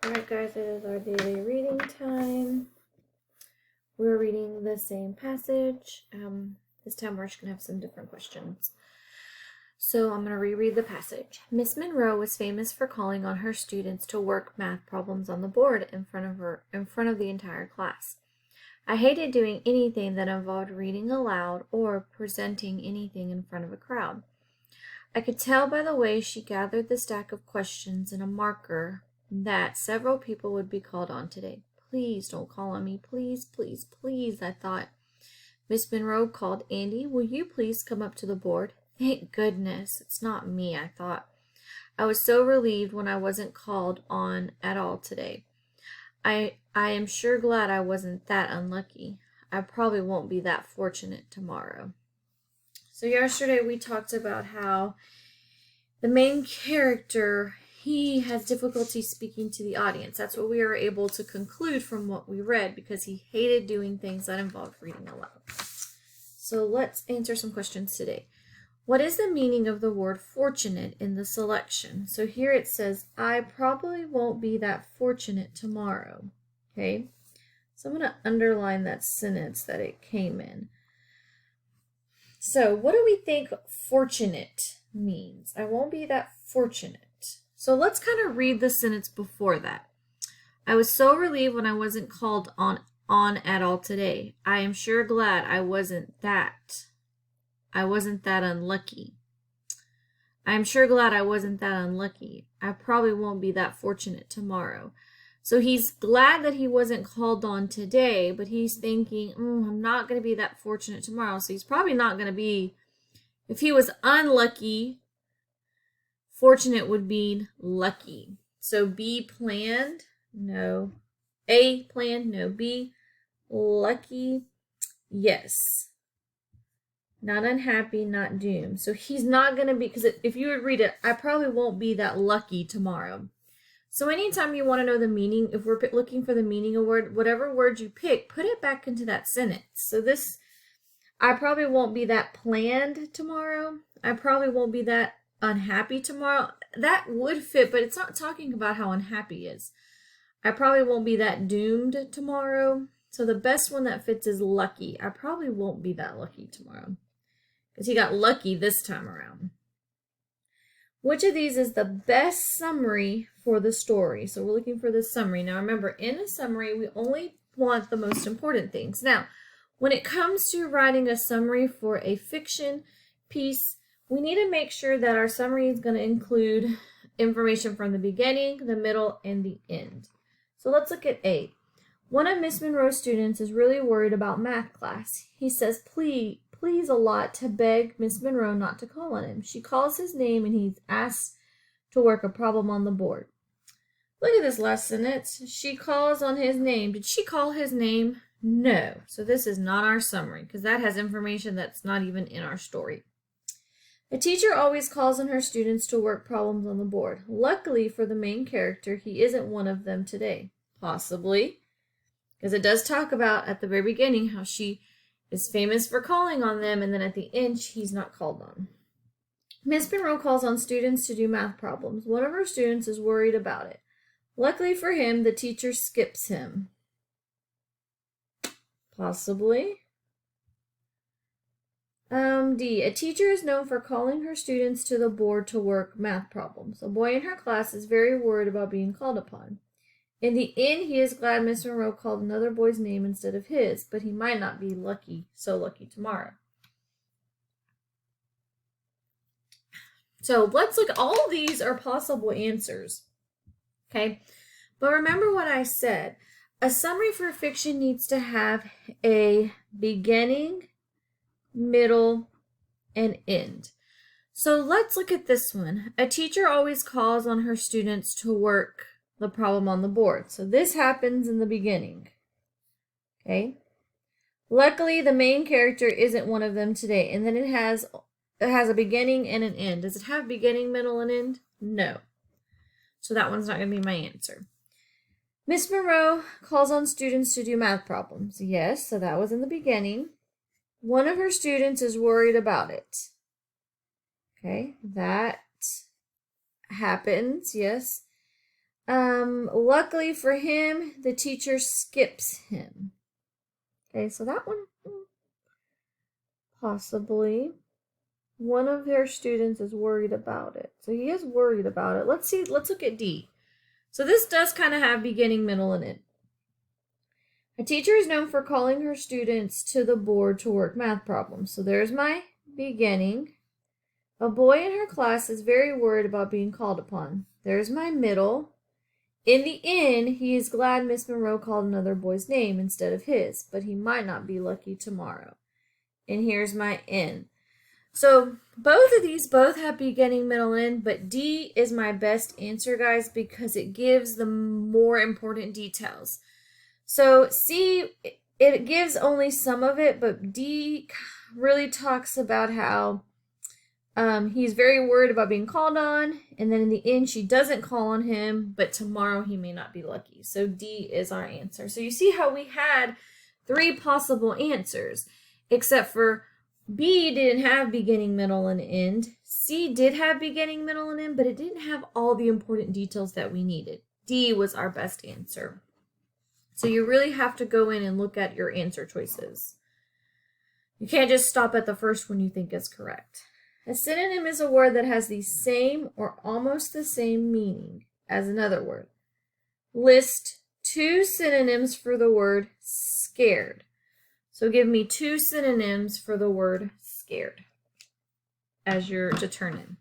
Alright guys, it is our daily reading time. We're reading the same passage. This time we're just going to have some different questions. So I'm going to reread the passage. Miss Monroe was famous for calling on her students to work math problems on the board in front of the entire class. I hated doing anything that involved reading aloud or presenting anything in front of a crowd. I could tell by the way she gathered the stack of questions and a marker that several people would be called on today. Please don't call on me. Please, please, please, I thought. Miss Monroe called. Andy, will you please come up to the board? Thank goodness, it's not me, I thought. I was so relieved when I wasn't called on at all today. I am sure glad I wasn't that unlucky. I probably won't be that fortunate tomorrow. So yesterday we talked about how the main character, he has difficulty speaking to the audience. That's what we were able to conclude from what we read, because he hated doing things that involved reading aloud. So let's answer some questions today. What is the meaning of the word fortunate in the selection? So here it says, I probably won't be that fortunate tomorrow. Okay, so I'm going to underline that sentence that it came in. So what do we think fortunate means? I won't be that fortunate. So let's kind of read the sentence before that. I was so relieved when I wasn't called on at all today. I am sure glad I wasn't that unlucky. I am sure glad I wasn't that unlucky. I probably won't be that fortunate tomorrow. So he's glad that he wasn't called on today, but he's thinking, I'm not going to be that fortunate tomorrow. So he's probably not going to be, if he was unlucky, fortunate would be lucky. So B, planned, no. A, planned, no. B, lucky, yes. Not unhappy, not doomed. So he's not going to be, because if you would read it, I probably won't be that lucky tomorrow. So anytime you want to know the meaning, if we're looking for the meaning of a word, whatever word you pick, put it back into that sentence. So this, I probably won't be that planned tomorrow. I probably won't be that unhappy tomorrow. That would fit, but it's not talking about how unhappy he is. I probably won't be that doomed tomorrow. So the best one that fits is lucky. I probably won't be that lucky tomorrow, because he got lucky this time around. Which of these is the best summary for the story? So we're looking for the summary. Now remember, in a summary, we only want the most important things. Now, when it comes to writing a summary for a fiction piece, we need to make sure that our summary is going to include information from the beginning, the middle, and the end. So let's look at A. One of Miss Monroe's students is really worried about math class. He says, please a lot to beg Miss Monroe not to call on him. She calls his name and he's asked to work a problem on the board. Look at this last sentence. She calls on his name. Did she call his name? No. So this is not our summary, because that has information that's not even in our story. The teacher always calls on her students to work problems on the board. Luckily for the main character, he isn't one of them today. Possibly, because it does talk about at the very beginning how she is famous for calling on them, and then at the end, he's not called on. Miss Monroe calls on students to do math problems. One of her students is worried about it. Luckily for him, the teacher skips him. Possibly. D. A teacher is known for calling her students to the board to work math problems. A boy in her class is very worried about being called upon. In the end, he is glad Miss Monroe called another boy's name instead of his, but he might not be so lucky tomorrow. So let's look. All of these are possible answers. Okay, but remember what I said. A summary for fiction needs to have a beginning, middle, and end. So let's look at this one. A teacher always calls on her students to work the problem on the board. So this happens in the beginning. Okay. Luckily, the main character isn't one of them today. And then it has a beginning and an end. Does it have beginning, middle, and end? No. So that one's not going to be my answer. Miss Monroe calls on students to do math problems. Yes, so that was in the beginning. One of her students is worried about it. Okay, that happens, yes. Luckily for him, the teacher skips him. Okay, so that one, possibly. One of their students is worried about it. So he is worried about it. Let's look at D. So this does kind of have beginning, middle, and end. A teacher is known for calling her students to the board to work math problems. So there's my beginning. A boy in her class is very worried about being called upon. There's my middle. In the end, he is glad Miss Monroe called another boy's name instead of his, but he might not be lucky tomorrow. And here's my end. So both of these both have beginning, middle, and end, but D is my best answer, guys, because it gives the more important details. So C, it gives only some of it, but D really talks about how he's very worried about being called on, and then in the end, she doesn't call on him, but tomorrow he may not be lucky. So D is our answer. So you see how we had 3 possible answers, except for B didn't have beginning, middle, and end. C did have beginning, middle, and end, but it didn't have all the important details that we needed. D was our best answer. So you really have to go in and look at your answer choices. You can't just stop at the first one you think is correct. A synonym is a word that has the same or almost the same meaning as another word. List 2 synonyms for the word scared. So give me 2 synonyms for the word scared as you're to turn in.